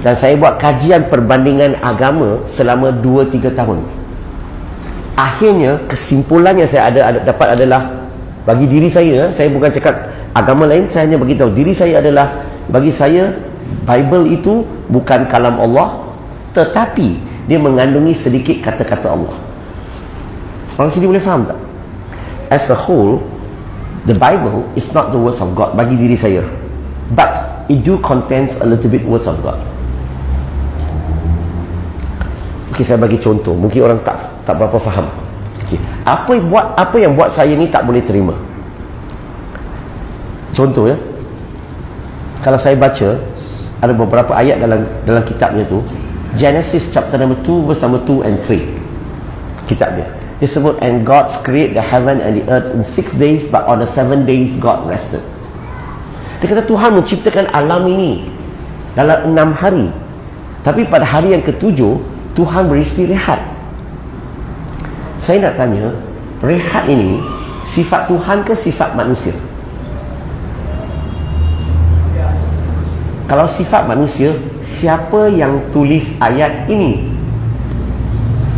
Dan saya buat kajian perbandingan agama selama 2-3 tahun. Akhirnya kesimpulan yang saya dapat adalah, bagi diri saya bukan cakap agama lain, saya hanya beritahu diri saya adalah, bagi saya Bible itu bukan kalam Allah, tetapi dia mengandungi sedikit kata-kata Allah. Orang sini boleh faham tak? As a whole, the Bible is not the words of God bagi diri saya, but it do contains a little bit words of God. Okay, saya bagi contoh, mungkin orang tak berapa faham. Okay, apa yang buat saya ni tak boleh terima? Contoh ya, kalau saya baca ada beberapa ayat dalam kitabnya tu, Genesis chapter number 2 verse number 2 and 3, kitab dia sebut, and God created the heaven and the earth in 6 days, but on the 7 days God rested. Dia kata Tuhan menciptakan alam ini dalam 6 hari, tapi pada hari yang ke-7 Tuhan beristirahat. Saya nak tanya, rehat ini sifat Tuhan ke sifat manusia? Kalau sifat manusia, siapa yang tulis ayat ini?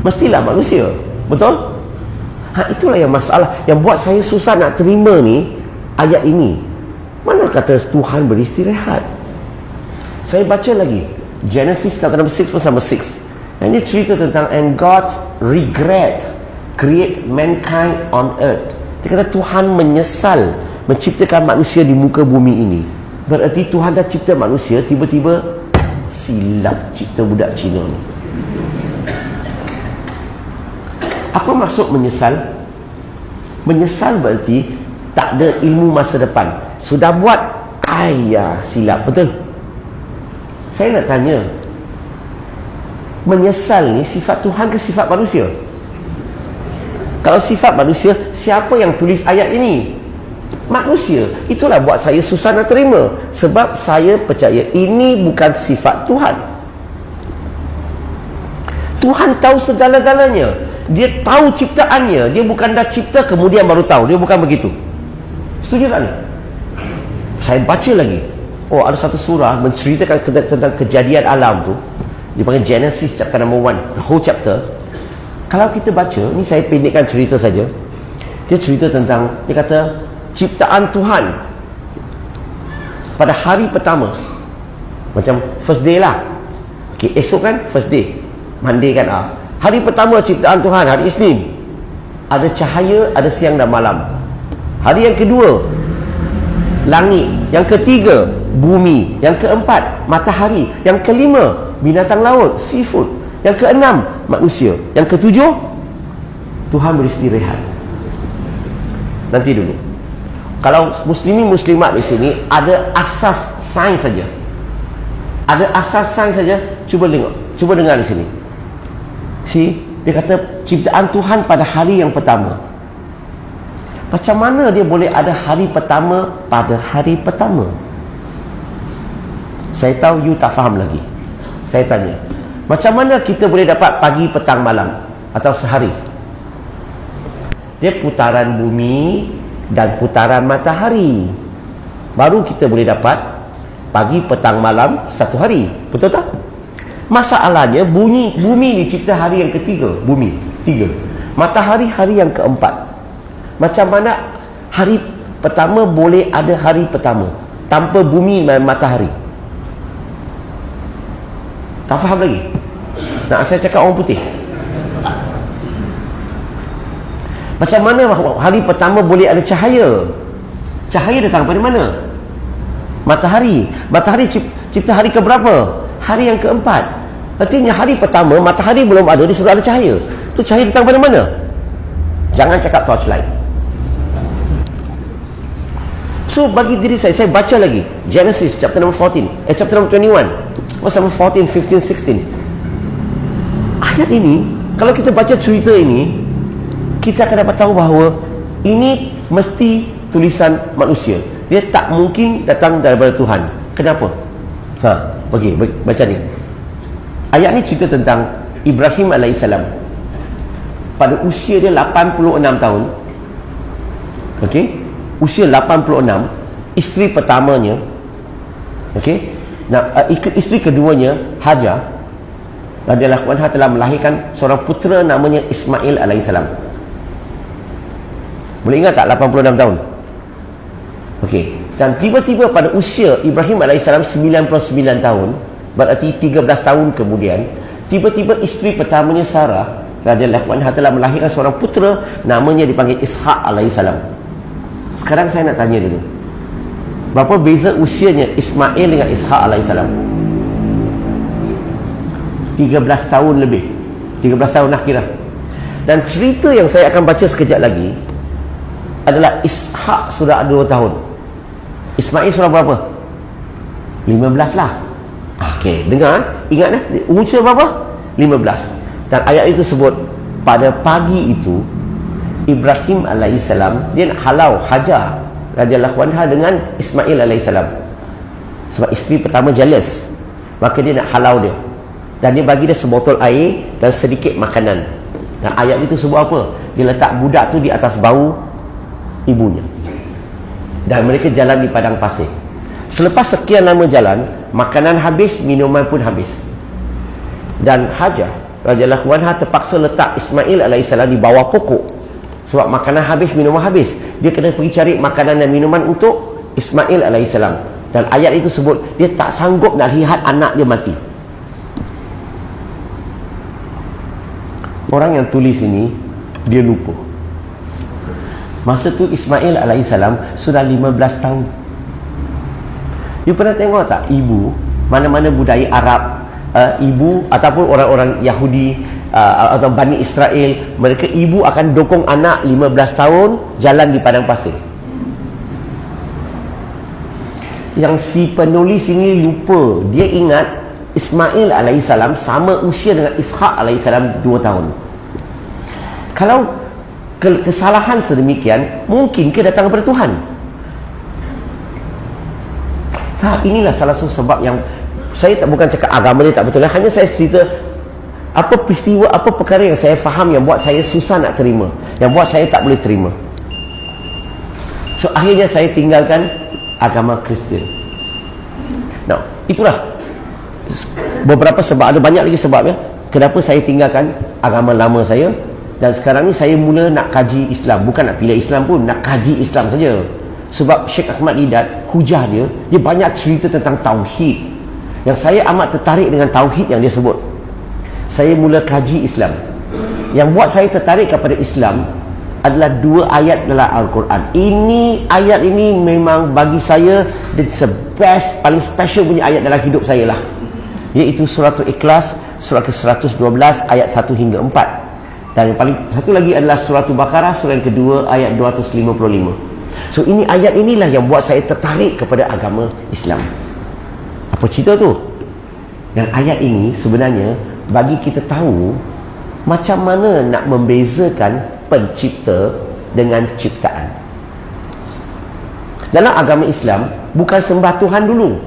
Mestilah manusia, betul? Itulah yang masalah, yang buat saya susah nak terima ni ayat ini. Mana kata Tuhan beristirahat? Saya baca lagi Genesis chapter number 6 verse number 6. Dan dia cerita tentang, and God regret create mankind on earth. Dia kata Tuhan menyesal menciptakan manusia di muka bumi ini. Berarti Tuhan dah cipta manusia, tiba-tiba silap cipta budak Cina ni. Apa maksud menyesal? Menyesal berarti tak ada ilmu masa depan. Sudah buat, silap, betul? Saya nak tanya, menyesal ni sifat Tuhan ke sifat manusia? Kalau sifat manusia, siapa yang tulis ayat ini? Manusia. Itulah buat saya susah nak terima, sebab saya percaya ini bukan sifat Tuhan. Tuhan tahu segala-galanya, dia tahu ciptaannya. Dia bukan dah cipta kemudian baru tahu. Dia bukan begitu. Setuju tak ni? Saya baca lagi, ada satu surah menceritakan tentang kejadian alam tu, dipanggil Genesis chapter number 1, the whole chapter. Kalau kita baca, ni saya pendekkan cerita saja. Dia cerita tentang, dia kata ciptaan Tuhan pada hari pertama, macam first day lah. Okay, esok kan first day, Monday kan, hari pertama ciptaan Tuhan, hari Isnin, ada cahaya, ada siang dan malam. Hari yang kedua, langit. Yang ketiga, bumi. Yang keempat, matahari. Yang kelima, binatang laut, seafood. Yang keenam, manusia. Yang ketujuh, Tuhan beristirahat. Nanti dulu, kalau muslimat di sini ada asas sains saja, ada asas sains saja, cuba dengar di sini. Dia kata ciptaan Tuhan pada hari yang pertama. Macam mana dia boleh ada hari pertama pada hari pertama? Saya tahu you tak faham lagi. Saya tanya, macam mana kita boleh dapat pagi, petang, malam atau sehari? Dia putaran bumi dan putaran matahari, baru kita boleh dapat pagi, petang, malam satu hari. Betul tak? Masalahnya bumi dicipta hari yang ketiga, bumi 3, matahari hari yang keempat. Macam mana hari pertama boleh ada hari pertama tanpa bumi dan matahari? Tak faham lagi? Nak saya cakap orang putih? Macam mana hari pertama boleh ada cahaya? Cahaya datang dari mana? Matahari. Matahari cipta hari ke berapa? Hari yang keempat. Artinya hari pertama matahari belum ada, dia sudah ada cahaya. Tu cahaya datang dari mana? Jangan cakap torchlight. So bagi diri saya baca lagi Genesis chapter number 14, chapter number 21, verse number 14, 15, 16. Ayat ini, kalau kita baca cerita ini, kita akan dapat tahu bahawa ini mesti tulisan manusia. Dia tak mungkin datang daripada Tuhan. Kenapa? Pergi baca ni. Ayat ni cerita tentang Ibrahim alaihissalam. Pada usia dia 86 tahun. Okey, usia 86, isteri pertamanya, okey, Nah, isteri keduanya Hajar radhiyallahu anha telah melahirkan seorang putera namanya Ismail alaihissalam. Boleh ingat tak 86 tahun? Okey. Dan tiba-tiba pada usia Ibrahim alaihissalam 99 tahun, berarti 13 tahun kemudian, tiba-tiba isteri pertamanya Sarah radhiyallahu anha telah melahirkan seorang putera namanya dipanggil Ishaq alaihissalam. Sekarang saya nak tanya dulu, berapa beza usianya Ismail dengan Ishaq alaihissalam? 13 tahun lebih. 13 tahun lah kira. Dan cerita yang saya akan baca sekejap lagi adalah Ishaq sudah 2 tahun. Ismail sudah berapa? 15 lah. Okey, dengar, ingat usia berapa? 15. Dan ayat itu sebut pada pagi itu Ibrahim alaihissalam dia nak halau Hajar radhiyallahu anha dengan Ismail alaihissalam. Sebab isteri pertama jealous, maka dia nak halau dia. Dan dia bagi dia sebotol air dan sedikit makanan. Dan ayat itu sebut apa? Dia letak budak tu di atas bahu ibunya. Dan mereka jalan di padang pasir. Selepas sekian lama jalan, makanan habis, minuman pun habis. Dan Hajar radhiyallahu anha terpaksa letak Ismail alaihissalam di bawah pokok. Sebab makanan habis, minuman habis. Dia kena pergi cari makanan dan minuman untuk Ismail alaihissalam. Dan ayat itu sebut dia tak sanggup nak lihat anak dia mati. Orang yang tulis ini dia lupa. Masa tu Ismail alaihissalam sudah 15 tahun. You pernah tengok tak ibu, mana-mana budaya Arab, ibu ataupun orang-orang Yahudi atau Bani Israel, mereka ibu akan dokong anak 15 tahun jalan di padang pasir. Yang si penulis ini lupa, dia ingat Ismail alaihissalam sama usia dengan Ishaq alaihissalam 2 tahun. Kalau kesalahan sedemikian, mungkin ke datang daripada Tuhan? Tak, inilah salah satu sebab yang saya tak, bukan cakap agama dia tak betul, hanya saya cerita apa peristiwa, apa perkara yang saya faham yang buat saya susah nak terima, yang buat saya tak boleh terima. So akhirnya saya tinggalkan agama Kristian. Nah, itulah beberapa sebab, ada banyak lagi sebabnya kenapa saya tinggalkan agama lama saya. Dan sekarang ni saya mula nak kaji Islam. Bukan nak pilih Islam pun, nak kaji Islam saja. Sebab Syekh Ahmad Didat, hujah dia banyak cerita tentang Tauhid. Yang saya amat tertarik dengan Tauhid yang dia sebut. Saya mula kaji Islam. Yang buat saya tertarik kepada Islam adalah 2 ayat dalam Al-Quran. Ayat ini memang bagi saya the best, paling special punya ayat dalam hidup saya lah. Iaitu surah Ikhlas, surah ke-112 ayat 1 hingga 4. Dan yang paling satu lagi adalah surah Baqarah, surah yang kedua ayat 255. So ini ayat inilah yang buat saya tertarik kepada agama Islam. Apa cerita tu? Yang ayat ini sebenarnya bagi kita tahu macam mana nak membezakan pencipta dengan ciptaan. Dalam agama Islam, bukan sembah Tuhan dulu,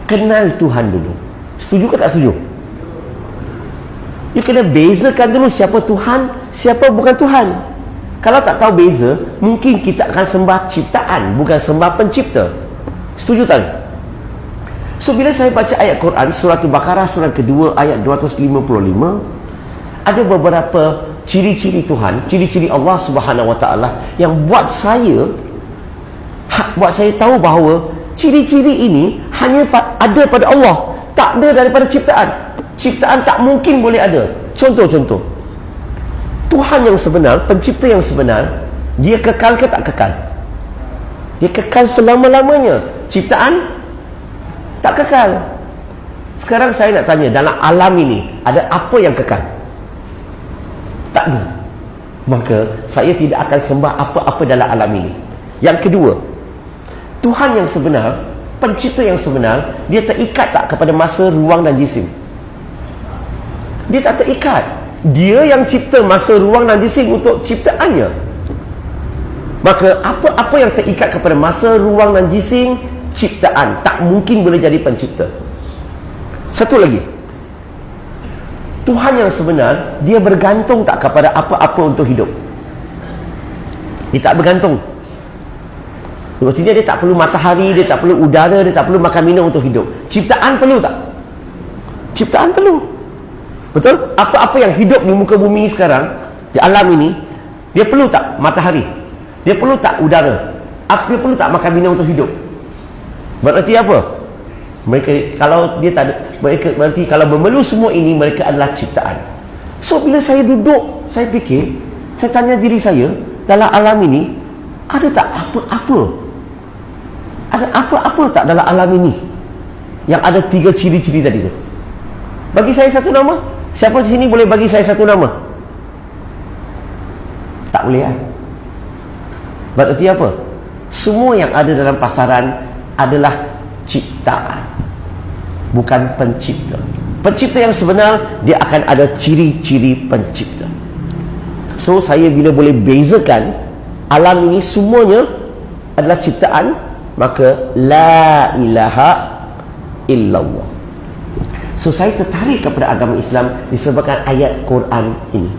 kenal Tuhan dulu. Setuju ke tak setuju? You kena bezakan dulu siapa Tuhan, siapa bukan Tuhan. Kalau tak tahu beza, mungkin kita akan sembah ciptaan, bukan sembah pencipta. Setuju tak? So bila saya baca ayat Quran, surah Baqarah, surah kedua ayat 255, ada beberapa ciri-ciri Tuhan, ciri-ciri Allah Subhanahu Wa Taala yang buat saya tahu bahawa ciri-ciri ini hanya ada pada Allah, tak ada daripada ciptaan. Ciptaan tak mungkin boleh ada. Contoh-contoh, Tuhan yang sebenar, pencipta yang sebenar, dia kekal ke tak kekal? Dia kekal selama-lamanya. Ciptaan tak kekal. Sekarang saya nak tanya, dalam alam ini ada apa yang kekal? Tak ada. Maka saya tidak akan sembah apa-apa dalam alam ini. Yang kedua, Tuhan yang sebenar, pencipta yang sebenar, dia terikat tak kepada masa, ruang dan jisim? Dia tak terikat. Dia yang cipta masa, ruang dan jisim untuk ciptaannya. Maka apa-apa yang terikat kepada masa, ruang dan jisim, ciptaan, tak mungkin boleh jadi pencipta. Satu lagi, Tuhan yang sebenar, dia bergantung tak kepada apa-apa untuk hidup? Dia tak bergantung. Maksudnya dia tak perlu matahari, dia tak perlu udara, dia tak perlu makan minum untuk hidup. Ciptaan perlu tak? Ciptaan perlu. Betul? Apa-apa yang hidup di muka bumi sekarang, di alam ini, dia perlu tak matahari? Dia perlu tak udara? Dia perlu tak makan minum untuk hidup? Berarti apa? Mereka, kalau dia tak ada, mereka berarti kalau memerlu semua ini, mereka adalah ciptaan. So bila saya duduk, saya fikir, saya tanya diri saya, dalam alam ini ada tak apa-apa? Ada apa-apa tak dalam alam ini yang ada 3 ciri-ciri tadi tu? Bagi saya satu nama. Siapa di sini boleh bagi saya satu nama? Tak boleh kan? Berarti apa? Semua yang ada dalam pasaran adalah ciptaan, bukan pencipta. Pencipta yang sebenar, dia akan ada ciri-ciri pencipta. So saya bila boleh bezakan alam ini semuanya adalah ciptaan, maka la ilaha illallah. So saya tertarik kepada agama Islam disebabkan ayat Quran ini.